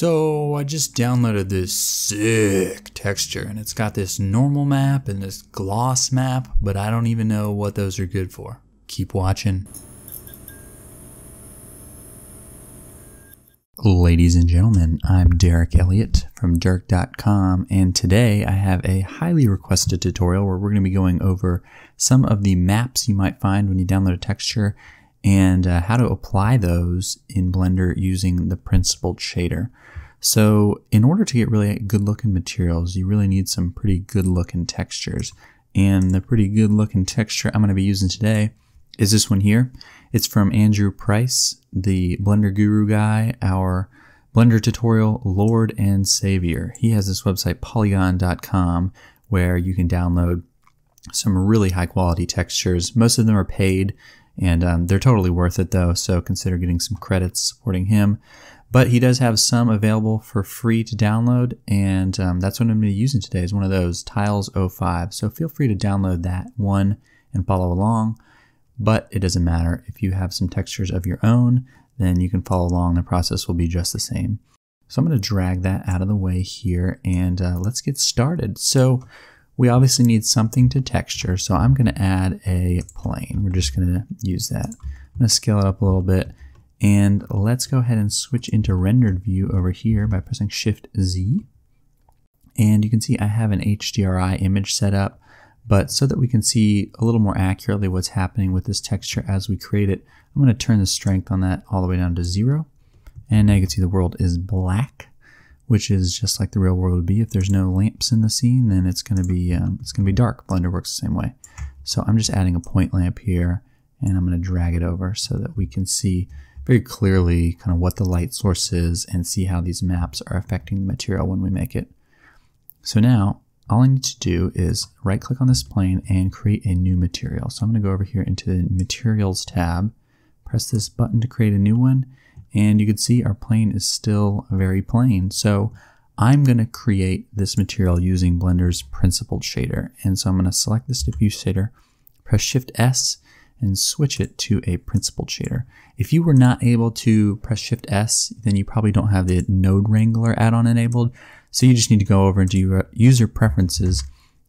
So I just downloaded this sick texture and it's got this normal map and this gloss map, but I don't even know what those are good for. Keep watching. Ladies and gentlemen, I'm Derek Elliott from Dirk.com, and today I have a highly requested tutorial where we're going to be going over some of the maps you might find when you download a texture and how to apply those in Blender using the principled shader. So in order to get really good looking materials, you really need some pretty good looking textures. And the pretty good looking texture I'm going to be using today is this one here. It's from Andrew Price, the Blender guru guy, our Blender tutorial Lord and Savior. He has this website polygon.com where you can download some really high quality textures. Most of them are paid, and they're totally worth it though, so consider getting some credits supporting him. But he does have some available for free to download, and that's what I'm going to be using today, is one of those Tiles 05. So feel free to download that one and follow along, but it doesn't matter. If you have some textures of your own, then you can follow along. The process will be just the same. So I'm going to drag that out of the way here, and let's get started. So we obviously need something to texture, so I'm going to add a plane. We're just going to use that. I'm going to scale it up a little bit, and let's go ahead and switch into rendered view over here by pressing Shift Z. And you can see I have an HDRI image set up, but so that we can see a little more accurately what's happening with this texture as we create it, I'm going to turn the strength on that all the way down to 0. And now you can see the world is black, which is just like the real world would be. If there's no lamps in the scene, then it's going to be dark. Blender works the same way. So I'm just adding a point lamp here, and I'm going to drag it over so that we can see very clearly kind of what the light source is and see how these maps are affecting the material when we make it. So now all I need to do is right click on this plane and create a new material. So I'm going to go over here into the materials tab, press this button to create a new one, and you can see our plane is still very plain. So I'm going to create this material using Blender's principled shader. And so I'm going to select this diffuse shader, press Shift S, and switch it to a principled shader. If you were not able to press Shift S, then you probably don't have the Node Wrangler add-on enabled. So you just need to go over into your user preferences,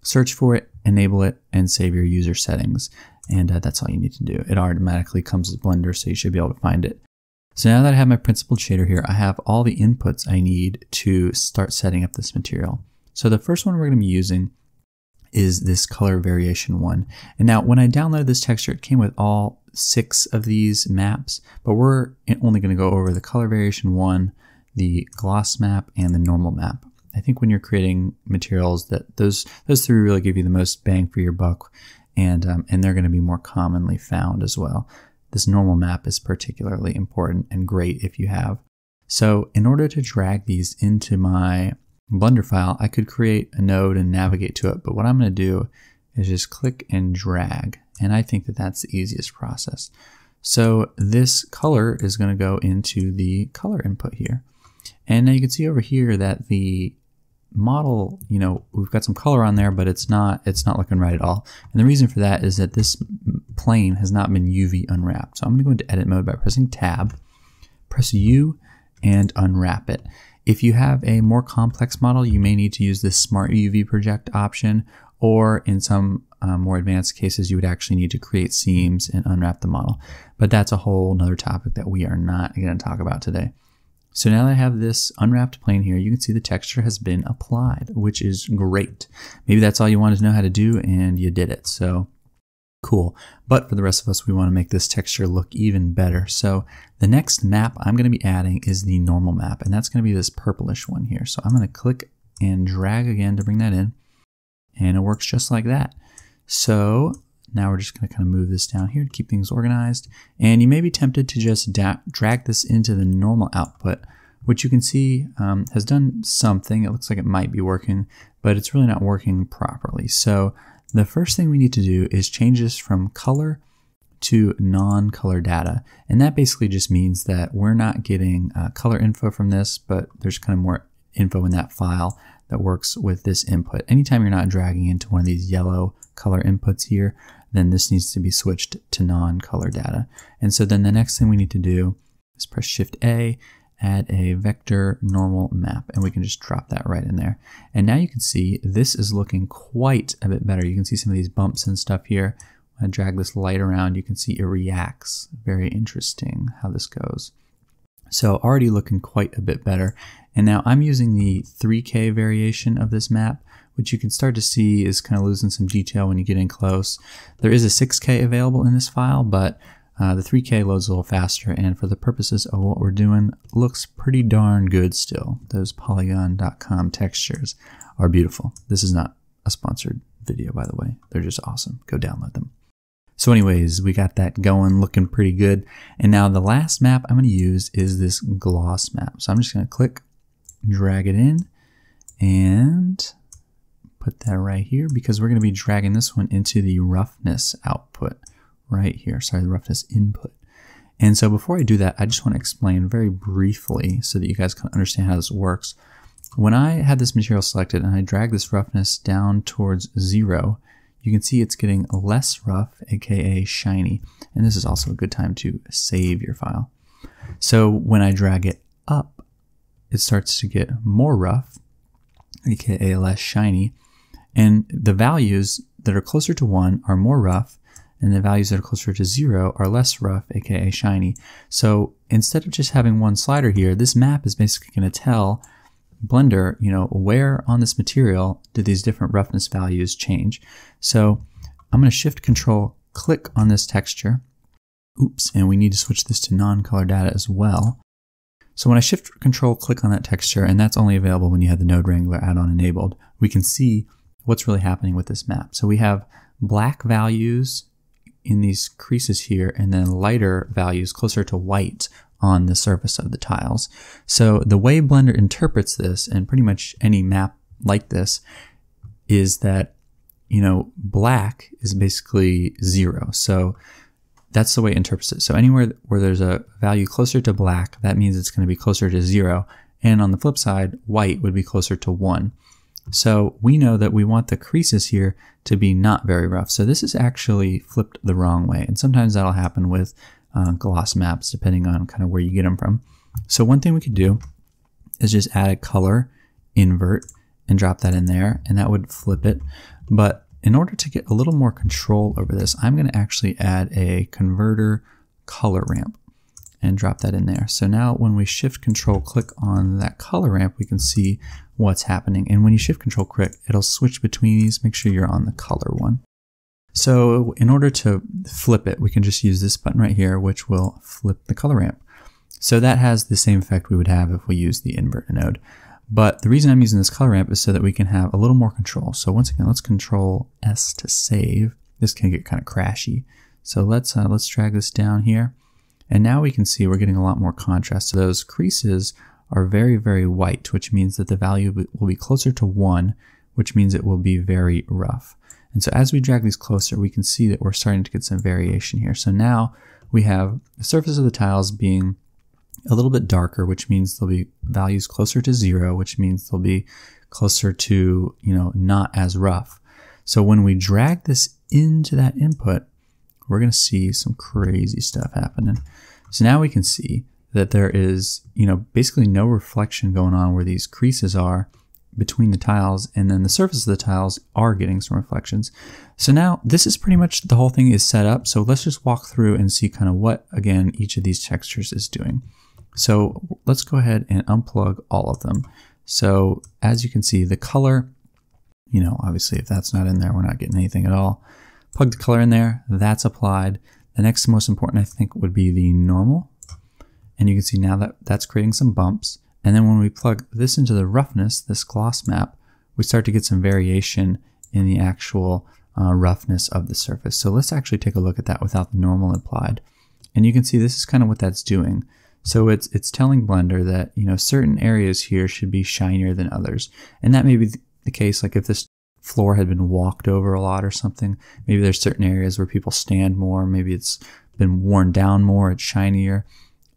search for it, enable it, and save your user settings. And that's all you need to do. It automatically comes with Blender, so you should be able to find it. So now that I have my principled shader here, I have all the inputs I need to start setting up this material. So the first one we're going to be using is this color variation one. And now when I downloaded this texture, it came with all 6 of these maps, but we're only going to go over the color variation one, the gloss map, and the normal map. I think when you're creating materials, that those 3 really give you the most bang for your buck, and they're going to be more commonly found as well. This normal map is particularly important and great if you have. So in order to drag these into my Blender file, I could create a node and navigate to it, but what I'm going to do is just click and drag, and I think that that's the easiest process. So this color is going to go into the color input here, and now you can see over here that the model, we've got some color on there, but it's not looking right at all. And the reason for that is that this plane has not been UV unwrapped. So I'm going to go into edit mode by pressing tab, press U, and unwrap it. If you have a more complex model, you may need to use this Smart UV Project option, or in some more advanced cases, you would actually need to create seams and unwrap the model. But that's a whole nother topic that we are not going to talk about today. So now that I have this unwrapped plane here, you can see the texture has been applied, which is great. Maybe that's all you wanted to know how to do, and you did it. So cool. But for the rest of us, we want to make this texture look even better. So the next map I'm going to be adding is the normal map, and that's going to be this purplish one here. So I'm going to click and drag again to bring that in, and it works just like that. So now we're just going to kind of move this down here to keep things organized. And you may be tempted to just drag this into the normal output, which you can see has done something. It looks like it might be working, but it's really not working properly. So the first thing we need to do is change this from color to non-color data. And that basically just means that we're not getting color info from this, but there's kind of more info in that file that works with this input. Anytime you're not dragging into one of these yellow color inputs here, then this needs to be switched to non-color data. And so then the next thing we need to do is press Shift A, add a vector normal map, and we can just drop that right in there. And now you can see this is looking quite a bit better. You can see some of these bumps and stuff here. When I drag this light around, you can see it reacts. Very interesting how this goes. So already looking quite a bit better. And now I'm using the 3K variation of this map, which you can start to see is kind of losing some detail when you get in close. There is a 6K available in this file, but the 3K loads a little faster, and for the purposes of what we're doing, looks pretty darn good still. Those polygon.com textures are beautiful. This is not a sponsored video, by the way. They're just awesome. Go download them. So anyways, we got that going, looking pretty good. And now the last map I'm going to use is this gloss map. So I'm just going to click, drag it in, and put that right here, because we're going to be dragging this one into the roughness output right here. Sorry, the roughness input. And so before I do that, I just want to explain very briefly so that you guys can understand how this works. When I had this material selected and I drag this roughness down towards 0, you can see it's getting less rough, aka shiny. And this is also a good time to save your file. So when I drag it up, it starts to get more rough, aka less shiny. And the values that are closer to 1 are more rough, and the values that are closer to 0 are less rough, aka shiny. So instead of just having one slider here, this map is basically going to tell Blender, where on this material do these different roughness values change. So I'm going to Shift Control click on this texture. Oops, and we need to switch this to non-color data as well. So when I Shift Control click on that texture, and that's only available when you have the Node Wrangler add-on enabled, we can see what's really happening with this map. So we have black values in these creases here, and then lighter values closer to white on the surface of the tiles. So the way Blender interprets this, and pretty much any map like this, is that, black is basically 0. So that's the way it interprets it. So anywhere where there's a value closer to black, that means it's going to be closer to 0. And on the flip side, white would be closer to 1. So we know that we want the creases here to be not very rough. So this is actually flipped the wrong way. And sometimes that'll happen with gloss maps, depending on kind of where you get them from. So one thing we could do is just add a color invert and drop that in there, and that would flip it. But in order to get a little more control over this, I'm going to actually add a converter color ramp and drop that in there. So now when we Shift Control click on that color ramp, we can see what's happening. And when you Shift Control click, it'll switch between these. Make sure you're on the color one. So in order to flip it, we can just use this button right here, which will flip the color ramp. So that has the same effect we would have if we use the invert node. But the reason I'm using this color ramp is so that we can have a little more control. So once again, let's Control S to save. This can get kind of crashy. So let's drag this down here. And now we can see we're getting a lot more contrast. So those creases are very, very white, which means that the value will be closer to 1, which means it will be very rough. And so as we drag these closer, we can see that we're starting to get some variation here. So now we have the surface of the tiles being a little bit darker, which means there'll be values closer to 0, which means they'll be closer to, not as rough. So when we drag this into that input, we're going to see some crazy stuff happening. So now we can see that there is, basically no reflection going on where these creases are between the tiles, and then the surface of the tiles are getting some reflections. So now this is pretty much the whole thing is set up. So let's just walk through and see kind of what, again, each of these textures is doing. So let's go ahead and unplug all of them. So as you can see, the color, obviously if that's not in there, we're not getting anything at all. Plug the color in there, that's applied. The next most important, I think, would be the normal. And you can see now that that's creating some bumps. And then when we plug this into the roughness, this gloss map, we start to get some variation in the actual roughness of the surface. So let's actually take a look at that without the normal applied. And you can see this is kind of what that's doing. So it's telling Blender that, certain areas here should be shinier than others. And that may be the case, like if this floor had been walked over a lot or something, maybe there's certain areas where people stand more, maybe it's been worn down more, it's shinier.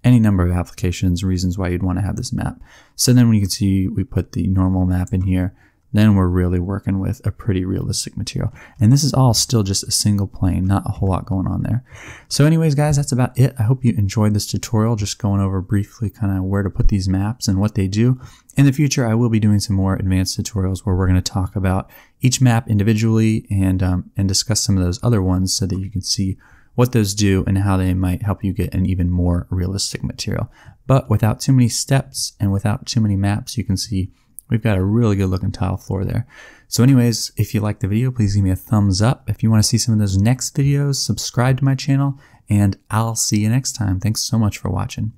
Any number of applications, reasons why you'd want to have this map. So then when you can see we put the normal map in here, then we're really working with a pretty realistic material. And this is all still just a single plane, not a whole lot going on there. So anyways, guys, that's about it. I hope you enjoyed this tutorial, just going over briefly kind of where to put these maps and what they do. In the future, I will be doing some more advanced tutorials where we're going to talk about each map individually and discuss some of those other ones so that you can see what those do and how they might help you get an even more realistic material. But without too many steps and without too many maps, you can see we've got a really good looking tile floor there. So anyways, if you liked the video, please give me a thumbs up. If you want to see some of those next videos, subscribe to my channel, and I'll see you next time. Thanks so much for watching.